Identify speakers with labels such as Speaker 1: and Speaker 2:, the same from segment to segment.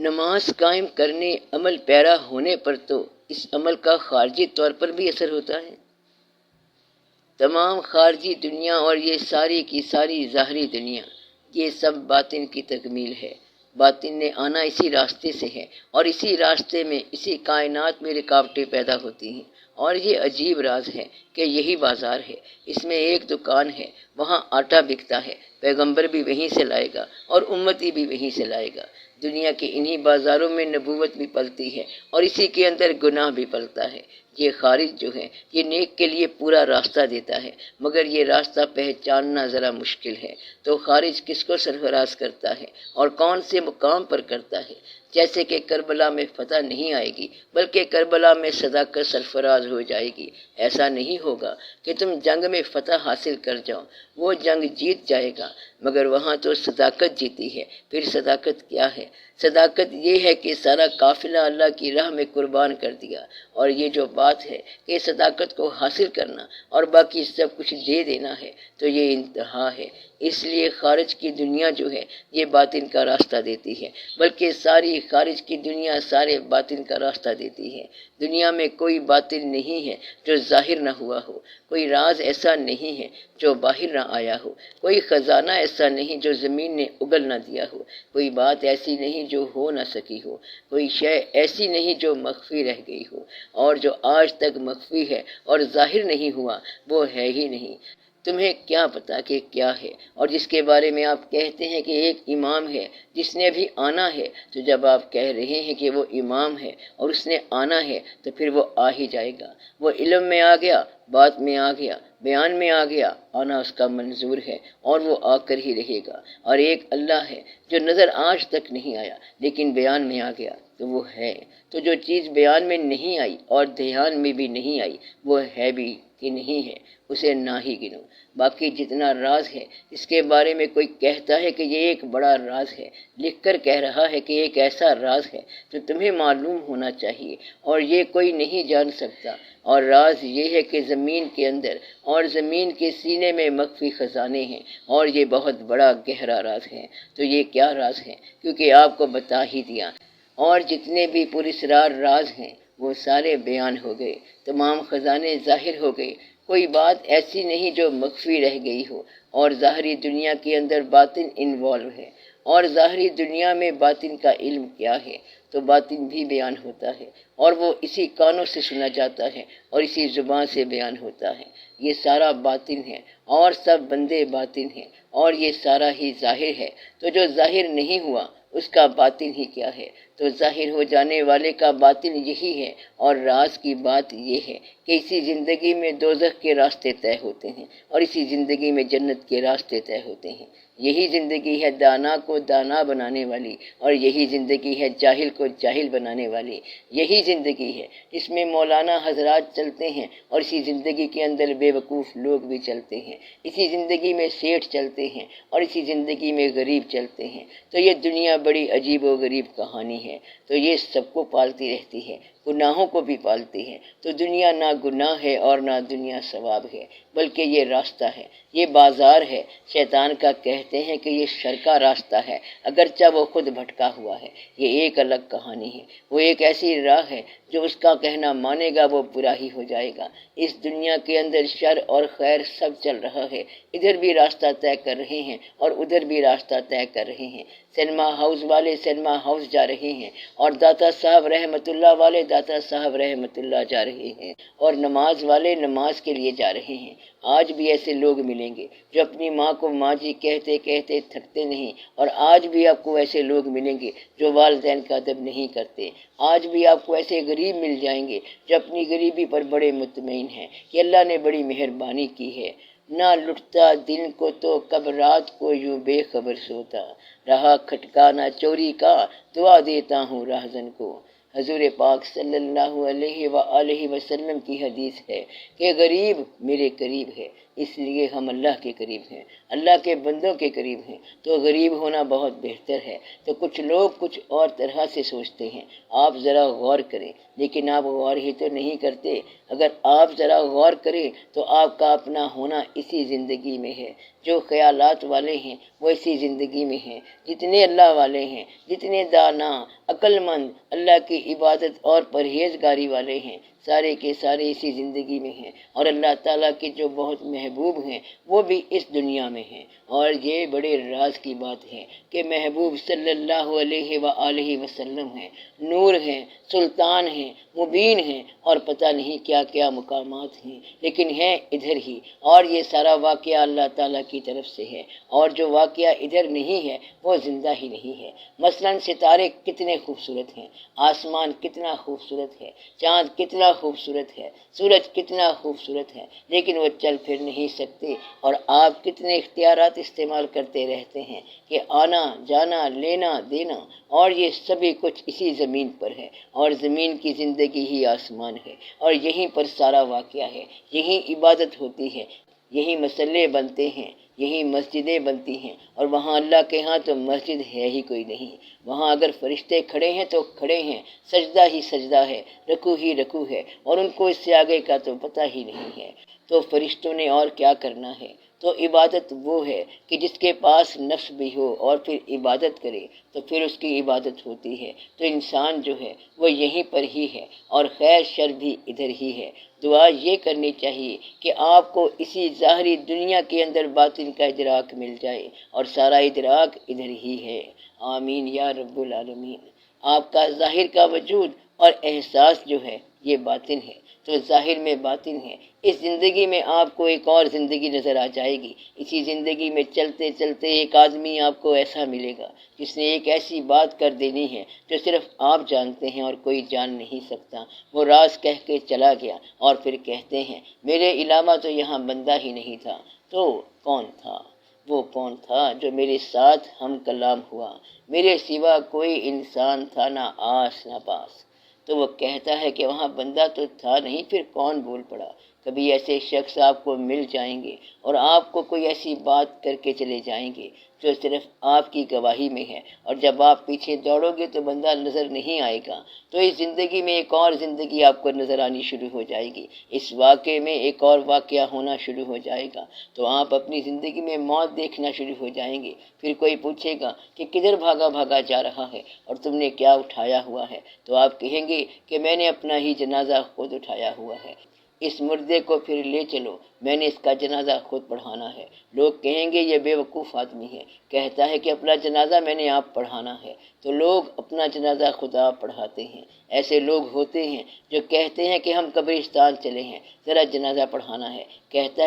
Speaker 1: نماز قائم کرنے عمل پیرا ہونے پر تو اس عمل کا خارجی طور پر بھی اثر ہوتا ہے۔ تمام خارجی دنیا اور یہ ساری کی ساری ظاہری دنیا، یہ سب باطن کی تکمیل ہے۔ باطن نے آنا اسی راستے سے ہے، اور اسی راستے میں، اسی کائنات میں رکاوٹیں پیدا ہوتی ہیں۔ اور یہ عجیب راز ہے کہ یہی بازار ہے، اس میں ایک دکان ہے، وہاں آٹا بکتا ہے، پیغمبر بھی وہیں سے لائے گا اور امتی بھی وہیں سے لائے گا۔ دنیا کے انہی بازاروں میں نبوت بھی پلتی ہے، اور اسی کے اندر گناہ بھی پلتا ہے۔ یہ خارج جو ہے، یہ نیک کے لیے پورا راستہ دیتا ہے، مگر یہ راستہ پہچاننا ذرا مشکل ہے۔ تو خارج کس کو سرفراز کرتا ہے اور کون سے مقام پر کرتا ہے؟ جیسے کہ کربلا میں فتح نہیں آئے گی، بلکہ کربلا میں صداقت سرفراز ہو جائے گی۔ ایسا نہیں ہوگا کہ تم جنگ میں فتح حاصل کر جاؤ، وہ جنگ جیت جائے گا، مگر وہاں تو صداقت جیتی ہے۔ پھر صداقت کیا ہے؟ صداقت یہ ہے کہ سارا قافلہ اللہ کی راہ میں قربان کر دیا، اور یہ جو بات ہے کہ صداقت کو حاصل کرنا اور باقی سب کچھ دے دینا ہے، تو یہ انتہا ہے۔ اس لیے خارج کی دنیا جو ہے، یہ باطن کا راستہ دیتی ہے، بلکہ ساری خارج کی دنیا سارے باطن کا راستہ دیتی ہے۔ دنیا میں کوئی باطن نہیں ہے جو ظاہر نہ ہوا ہو، کوئی راز ایسا نہیں ہے جو باہر نہ آیا ہو، کوئی خزانہ ایسا نہیں جو زمین نے اگل نہ دیا ہو، کوئی بات ایسی نہیں جو ہو نہ سکی ہو، کوئی شے ایسی نہیں جو مخفی رہ گئی ہو، اور جو آج تک مخفی ہے اور ظاہر نہیں ہوا وہ ہے ہی نہیں۔ تمہیں کیا پتا کہ کیا ہے؟ اور جس کے بارے میں آپ کہتے ہیں کہ ایک امام ہے جس نے ابھی آنا ہے، تو جب آپ کہہ رہے ہیں کہ وہ امام ہے اور اس نے آنا ہے، تو پھر وہ آ ہی جائے گا۔ وہ علم میں آ گیا، بات میں آ گیا، بیان میں آ گیا، آنا اس کا منظور ہے، اور وہ آ کر ہی رہے گا۔ اور ایک اللہ ہے جو نظر آج تک نہیں آیا لیکن بیان میں آ گیا، تو وہ ہے۔ تو جو چیز بیان میں نہیں آئی اور دھیان میں بھی نہیں آئی، وہ ہے بھی کہ نہیں ہے، اسے نہ ہی گنو۔ باقی جتنا راز ہے، اس کے بارے میں کوئی کہتا ہے کہ یہ ایک بڑا راز ہے، لکھ کر کہہ رہا ہے کہ ایک ایسا راز ہے جو تمہیں معلوم ہونا چاہیے، اور یہ کوئی نہیں جان سکتا۔ اور راز یہ ہے کہ زمین کے اندر اور زمین کے سینے میں مخفی خزانے ہیں، اور یہ بہت بڑا گہرا راز ہے۔ تو یہ کیا راز ہے؟ کیونکہ آپ کو بتا ہی دیا۔ اور جتنے بھی پراسرار راز ہیں وہ سارے بیان ہو گئے، تمام خزانے ظاہر ہو گئے۔ کوئی بات ایسی نہیں جو مخفی رہ گئی ہو، اور ظاہری دنیا کے اندر باطن انوالو ہے، اور ظاہری دنیا میں باطن کا علم کیا ہے، تو باطن بھی بیان ہوتا ہے، اور وہ اسی کانوں سے سنا جاتا ہے اور اسی زبان سے بیان ہوتا ہے۔ یہ سارا باطن ہے، اور سب بندے باطن ہیں، اور یہ سارا ہی ظاہر ہے۔ تو جو ظاہر نہیں ہوا اس کا باطن ہی کیا ہے؟ تو ظاہر ہو جانے والے کا باطن یہی ہے۔ اور راز کی بات یہ ہے کہ اسی زندگی میں دوزخ کے راستے طے ہوتے ہیں، اور اسی زندگی میں جنت کے راستے طے ہوتے ہیں۔ یہی زندگی ہے دانا کو دانا بنانے والی، اور یہی زندگی ہے جاہل کو جاہل بنانے والی۔ یہی زندگی ہے جس میں مولانا حضرات چلتے ہیں، اور اسی زندگی کے اندر بے وقوف لوگ بھی چلتے ہیں۔ اسی زندگی میں سیٹھ چلتے ہیں، اور اسی زندگی میں غریب چلتے ہیں۔ تو یہ دنیا بڑی عجیب و غریب کہانی ہے۔ تو یہ سب کو پالتی رہتی ہے، گناہوں کو بھی پالتی ہے۔ تو دنیا نہ گناہ ہے اور نہ دنیا ثواب ہے، بلکہ یہ راستہ ہے، یہ بازار ہے۔ شیطان کا کہتے ہیں کہ یہ شر کا راستہ ہے، اگرچہ وہ خود بھٹکا ہوا ہے۔ یہ ایک الگ کہانی ہے، وہ ایک ایسی راہ ہے جو اس کا کہنا مانے گا وہ برا ہی ہو جائے گا۔ اس دنیا کے اندر شر اور خیر سب چل رہا ہے، ادھر بھی راستہ طے کر رہے ہیں اور ادھر بھی راستہ طے کر رہے ہیں۔ سنیما ہاؤس والے سنیما ہاؤس جا رہے ہیں، اور داتا صاحب رحمت اللہ والے داتا صاحب رحمت اللہ جا رہے ہیں، اور نماز والے نماز کے لیے جا رہے ہیں۔ آج بھی ایسے لوگ ملیں گے جو اپنی ماں کو ماں جی کہتے کہتے تھکتے نہیں، اور آج بھی آپ کو ایسے لوگ ملیں گے جو والدین کا ادب نہیں کرتے۔ آج بھی آپ کو ایسے غریب مل جائیں گے جو اپنی غریبی پر بڑے مطمئن ہیں کہ اللہ نے بڑی مہربانی کی ہے۔ نہ لٹتا دن کو تو کب رات کو یوں بے خبر سوتا، رہا کھٹکانا چوری کا دعا دیتا ہوں راہزن کو۔ حضور پاک صلی اللہ علیہ وآلہ وسلم کی حدیث ہے کہ غریب میرے قریب ہے، اس لیے ہم اللہ کے قریب ہیں، اللہ کے بندوں کے قریب ہیں۔ تو غریب ہونا بہت بہتر ہے۔ تو کچھ لوگ کچھ اور طرح سے سوچتے ہیں، آپ ذرا غور کریں، لیکن آپ غور ہی تو نہیں کرتے۔ اگر آپ ذرا غور کریں تو آپ کا اپنا ہونا اسی زندگی میں ہے۔ جو خیالات والے ہیں وہ اسی زندگی میں ہیں، جتنے اللہ والے ہیں، جتنے دانا عقل مند اللہ کی عبادت اور پرہیزگاری والے ہیں، سارے کے سارے اسی زندگی میں ہیں، اور اللہ تعالیٰ کے جو بہت محبوب ہیں وہ بھی اس دنیا میں ہیں۔ اور یہ بڑے راز کی بات ہے کہ محبوب صلی اللہ علیہ وآلہ وسلم ہیں، نور ہیں، سلطان ہیں، مبین ہیں، اور پتہ نہیں کیا کیا مقامات ہیں، لیکن ہیں ادھر ہی۔ اور یہ سارا واقعہ اللہ تعالیٰ کی طرف سے ہے، اور جو واقعہ ادھر نہیں ہے وہ زندہ ہی نہیں ہے۔ مثلاً ستارے کتنے خوبصورت ہیں، آسمان کتنا خوبصورت ہے، چاند کتنا خوبصورت ہے، سورج کتنا خوبصورت ہے، لیکن وہ چل پھر نہیں سکتے، اور آپ کتنے اختیارات استعمال کرتے رہتے ہیں کہ آنا جانا لینا دینا، اور یہ سبھی کچھ اسی زمین پر ہے، اور زمین کی زندگی ہی آسمان ہے، اور یہیں پر سارا واقعہ ہے، یہیں عبادت ہوتی ہے، یہی مسلے بنتے ہیں، یہی مسجدیں بنتی ہیں، اور وہاں اللہ کے ہاں تو مسجد ہے ہی کوئی نہیں۔ وہاں اگر فرشتے کھڑے ہیں تو کھڑے ہیں، سجدہ ہی سجدہ ہے، رکوع ہی رکوع ہے، اور ان کو اس سے آگے کا تو پتہ ہی نہیں ہے۔ تو فرشتوں نے اور کیا کرنا ہے؟ تو عبادت وہ ہے کہ جس کے پاس نفس بھی ہو اور پھر عبادت کرے تو پھر اس کی عبادت ہوتی ہے۔ تو انسان جو ہے وہ یہیں پر ہی ہے، اور خیر شر بھی ادھر ہی ہے۔ دعا یہ کرنی چاہیے کہ آپ کو اسی ظاہری دنیا کے اندر باطن کا ادراک مل جائے، اور سارا ادراک ادھر ہی ہے۔ آمین یا رب العالمین۔ آپ کا ظاہر کا وجود اور احساس جو ہے یہ باطن ہے، تو ظاہر میں باطن ہے۔ اس زندگی میں آپ کو ایک اور زندگی نظر آ جائے گی۔ اسی زندگی میں چلتے چلتے ایک آدمی آپ کو ایسا ملے گا جس نے ایک ایسی بات کر دینی ہے جو صرف آپ جانتے ہیں اور کوئی جان نہیں سکتا۔ وہ راز کہہ کے چلا گیا، اور پھر کہتے ہیں میرے علاوہ تو یہاں بندہ ہی نہیں تھا۔ تو کون تھا؟ وہ کون تھا جو میرے ساتھ ہم کلام ہوا؟ میرے سوا کوئی انسان تھا نہ آس نہ پاس۔ تو وہ کہتا ہے کہ وہاں بندہ تو تھا نہیں، پھر کون بول پڑا؟ کبھی ایسے شخص آپ کو مل جائیں گے اور آپ کو کوئی ایسی بات کر کے چلے جائیں گے جو صرف آپ کی گواہی میں ہے، اور جب آپ پیچھے دوڑو گے تو بندہ نظر نہیں آئے گا۔ تو اس زندگی میں ایک اور زندگی آپ کو نظر آنی شروع ہو جائے گی، اس واقعے میں ایک اور واقعہ ہونا شروع ہو جائے گا، تو آپ اپنی زندگی میں موت دیکھنا شروع ہو جائیں گے۔ پھر کوئی پوچھے گا کہ کدھر بھاگا بھاگا جا رہا ہے اور تم نے کیا اٹھایا ہوا ہے؟ تو آپ کہیں گے کہ میں نے اپنا ہی جنازہ خود اٹھایا ہوا ہے۔ اس مردے کو پھر لے چلو، میں نے اس کا جنازہ خود پڑھانا ہے۔ لوگ کہیں گے یہ بے وقوف آدمی ہے، کہتا ہے کہ اپنا جنازہ میں نے آپ پڑھانا ہے۔ تو لوگ اپنا جنازہ خود آپ پڑھاتے ہیں۔ ایسے لوگ ہوتے ہیں جو کہتے ہیں کہ ہم قبرستان چلے ہیں، ذرا جنازہ پڑھانا ہے، کہتا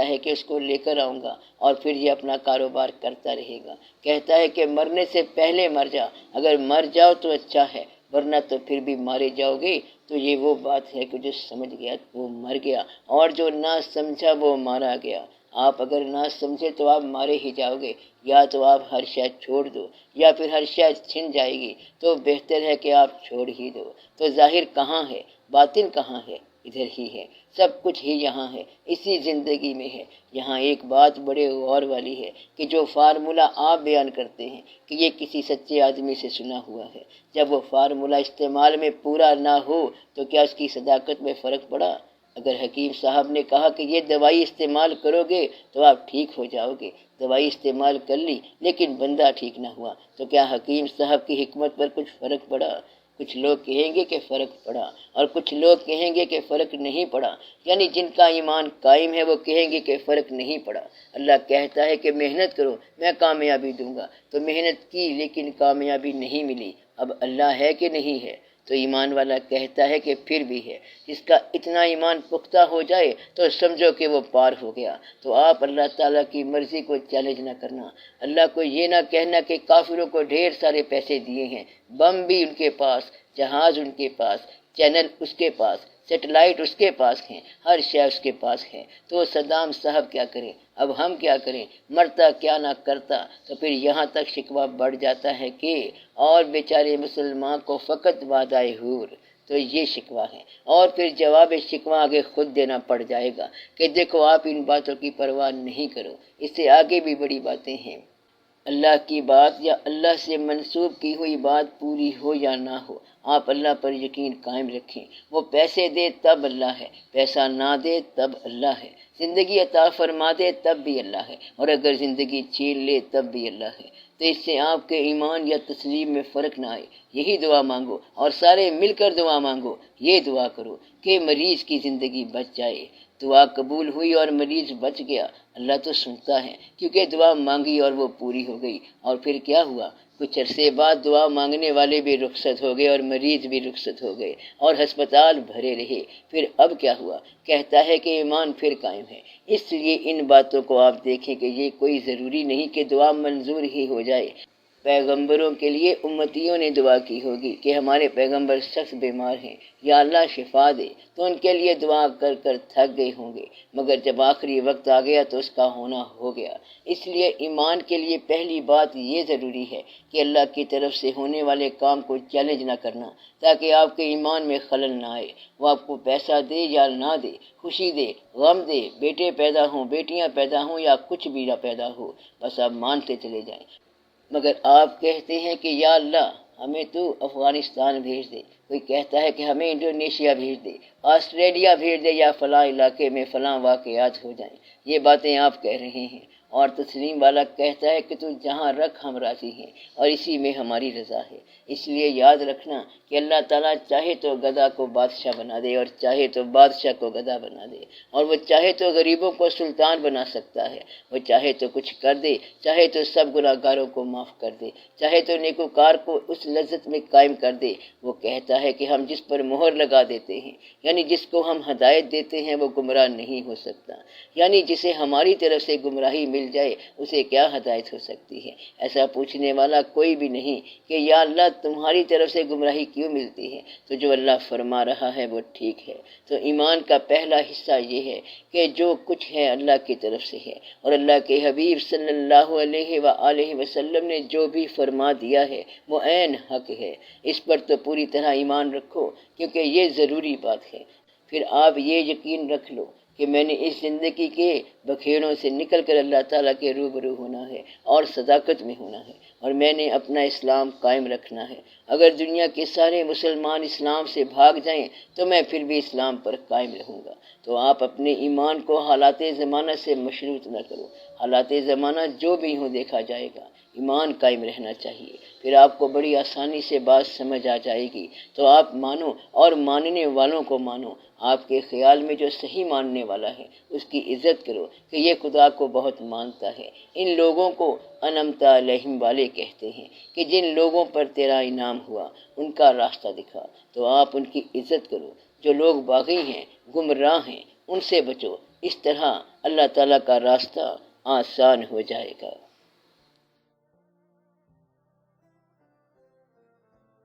Speaker 1: ہے کہ اس کو لے کر آؤں گا، اور پھر یہ اپنا کاروبار کرتا رہے گا۔ کہتا ہے کہ مرنے سے پہلے مر جا، اگر مر جاؤ تو اچھا ہے، ورنہ تو پھر بھی مارے جاؤ گے۔ تو یہ وہ بات ہے کہ جو سمجھ گیا وہ مر گیا، اور جو نہ سمجھا وہ مارا گیا۔ آپ اگر نہ سمجھے تو آپ مارے ہی جاؤ گے، یا تو آپ ہر شے چھوڑ دو یا پھر ہر شے چھن جائے گی، تو بہتر ہے کہ آپ چھوڑ ہی دو۔ تو ظاہر کہاں ہے؟ باطن کہاں ہے؟ ادھر ہی ہے، سب کچھ ہی یہاں ہے، اسی زندگی میں ہے۔ یہاں ایک بات بڑے غور والی ہے کہ جو فارمولہ آپ بیان کرتے ہیں کہ یہ کسی سچے آدمی سے سنا ہوا ہے، جب وہ فارمولہ استعمال میں پورا نہ ہو تو کیا اس کی صداقت میں فرق پڑا؟ اگر حکیم صاحب نے کہا کہ یہ دوائی استعمال کرو گے تو آپ ٹھیک ہو جاؤ گے، دوائی استعمال کر لی لیکن بندہ ٹھیک نہ ہوا، تو کیا حکیم صاحب کی حکمت پر کچھ فرق پڑا؟ کچھ لوگ کہیں گے کہ فرق پڑا، اور کچھ لوگ کہیں گے کہ فرق نہیں پڑا، یعنی جن کا ایمان قائم ہے وہ کہیں گے کہ فرق نہیں پڑا۔ اللہ کہتا ہے کہ محنت کرو میں کامیابی دوں گا، تو محنت کی لیکن کامیابی نہیں ملی، اب اللہ ہے کہ نہیں ہے؟ تو ایمان والا کہتا ہے کہ پھر بھی ہے۔ جس کا اتنا ایمان پختہ ہو جائے تو سمجھو کہ وہ پار ہو گیا۔ تو آپ اللہ تعالیٰ کی مرضی کو چیلنج نہ کرنا، اللہ کو یہ نہ کہنا کہ کافروں کو ڈھیر سارے پیسے دیے ہیں، بم بھی ان کے پاس، جہاز ان کے پاس، چینل اس کے پاس، سیٹلائٹ اس کے پاس ہیں، ہر شے اس کے پاس ہے، تو صدام صاحب کیا کریں؟ اب ہم کیا کریں؟ مرتا کیا نہ کرتا۔ تو پھر یہاں تک شکوہ بڑھ جاتا ہے کہ اور بیچارے مسلمان کو فقط وعدہ حور، تو یہ شکوہ ہے، اور پھر جواب شکوہ آگے خود دینا پڑ جائے گا کہ دیکھو آپ ان باتوں کی پرواہ نہیں کرو، اس سے آگے بھی بڑی باتیں ہیں۔ اللہ کی بات یا اللہ سے منسوب کی ہوئی بات پوری ہو یا نہ ہو، آپ اللہ پر یقین قائم رکھیں۔ وہ پیسے دے تب اللہ ہے، پیسہ نہ دے تب اللہ ہے، زندگی عطا فرما دے تب بھی اللہ ہے، اور اگر زندگی چھین لے تب بھی اللہ ہے۔ تو اس سے آپ کے ایمان یا تسلیم میں فرق نہ آئے، یہی دعا مانگو اور سارے مل کر دعا مانگو۔ یہ دعا کرو کہ مریض کی زندگی بچ جائے۔ دعا قبول ہوئی اور مریض بچ گیا، اللہ تو سنتا ہے، کیونکہ دعا مانگی اور وہ پوری ہو گئی۔ اور پھر کیا ہوا؟ کچھ عرصے بعد دعا مانگنے والے بھی رخصت ہو گئے اور مریض بھی رخصت ہو گئے اور ہسپتال بھرے رہے۔ پھر اب کیا ہوا؟ کہتا ہے کہ ایمان پھر قائم ہے۔ اس لیے ان باتوں کو آپ دیکھیں کہ یہ کوئی ضروری نہیں کہ دعا منظور ہی ہو جائے۔ پیغمبروں کے لیے امتیوں نے دعا کی ہوگی کہ ہمارے پیغمبر سخت بیمار ہیں، یا اللہ شفا دے، تو ان کے لیے دعا کر کر تھک گئے ہوں گے، مگر جب آخری وقت آ گیا تو اس کا ہونا ہو گیا۔ اس لیے ایمان کے لیے پہلی بات یہ ضروری ہے کہ اللہ کی طرف سے ہونے والے کام کو چیلنج نہ کرنا، تاکہ آپ کے ایمان میں خلل نہ آئے۔ وہ آپ کو پیسہ دے یا نہ دے، خوشی دے، غم دے، بیٹے پیدا ہوں، بیٹیاں پیدا ہوں یا کچھ بھی نہ پیدا ہو، بس آپ مانتے چلے جائیں۔ مگر آپ کہتے ہیں کہ یا اللہ ہمیں تو افغانستان بھیج دے، کوئی کہتا ہے کہ ہمیں انڈونیشیا بھیج دے، آسٹریلیا بھیج دے، یا فلاں علاقے میں فلاں واقعات ہو جائیں۔ یہ باتیں آپ کہہ رہے ہیں، اور تسلیم والا کہتا ہے کہ تو جہاں رکھ ہم راضی ہیں اور اسی میں ہماری رضا ہے۔ اس لیے یاد رکھنا کہ اللہ تعالیٰ چاہے تو گدھا کو بادشاہ بنا دے اور چاہے تو بادشاہ کو گدھا بنا دے، اور وہ چاہے تو غریبوں کو سلطان بنا سکتا ہے، وہ چاہے تو کچھ کر دے، چاہے تو سب گناہگاروں کو معاف کر دے، چاہے تو نیکوکار کو اس لذت میں قائم کر دے۔ وہ کہتا ہے کہ ہم جس پر مہر لگا دیتے ہیں، یعنی جس کو ہم ہدایت دیتے ہیں، وہ گمراہ نہیں ہو سکتا، یعنی جسے ہماری طرف سے گمراہی مل جائے اسے کیا ہدایت ہو سکتی ہے؟ ایسا پوچھنے والا کوئی بھی نہیں کہ یا اللہ تمہاری طرف سے گمراہی کیوں ملتی ہے؟ تو جو اللہ فرما رہا ہے وہ ٹھیک ہے۔ تو ایمان کا پہلا حصہ یہ ہے کہ جو کچھ ہے اللہ کی طرف سے ہے، اور اللہ کے حبیب صلی اللہ علیہ وآلہ وسلم نے جو بھی فرما دیا ہے وہ عین حق ہے۔ اس پر تو پوری طرح ایمان رکھو، کیونکہ یہ ضروری بات ہے۔ پھر آپ یہ یقین رکھ لو کہ میں نے اس زندگی کے بکھیڑوں سے نکل کر اللہ تعالیٰ کے روبرو ہونا ہے اور صداقت میں ہونا ہے، اور میں نے اپنا اسلام قائم رکھنا ہے۔ اگر دنیا کے سارے مسلمان اسلام سے بھاگ جائیں تو میں پھر بھی اسلام پر قائم رہوں گا۔ تو آپ اپنے ایمان کو حالات زمانہ سے مشروط نہ کرو، حالات زمانہ جو بھی ہوں دیکھا جائے گا، ایمان قائم رہنا چاہیے۔ پھر آپ کو بڑی آسانی سے بات سمجھ آ جائے گی، تو آپ مانو اور ماننے والوں کو مانو۔ آپ کے خیال میں جو صحیح ماننے والا ہے اس کی عزت کرو کہ یہ خدا کو بہت مانتا ہے۔ ان لوگوں کو انعمت علیہم والے کہتے ہیں کہ جن لوگوں پر تیرا انعام ہوا ان کا راستہ دکھا، تو آپ ان کی عزت کرو۔ جو لوگ باغی ہیں، گمراہ ہیں، ان سے بچو، اس طرح اللہ تعالیٰ کا راستہ آسان ہو جائے گا۔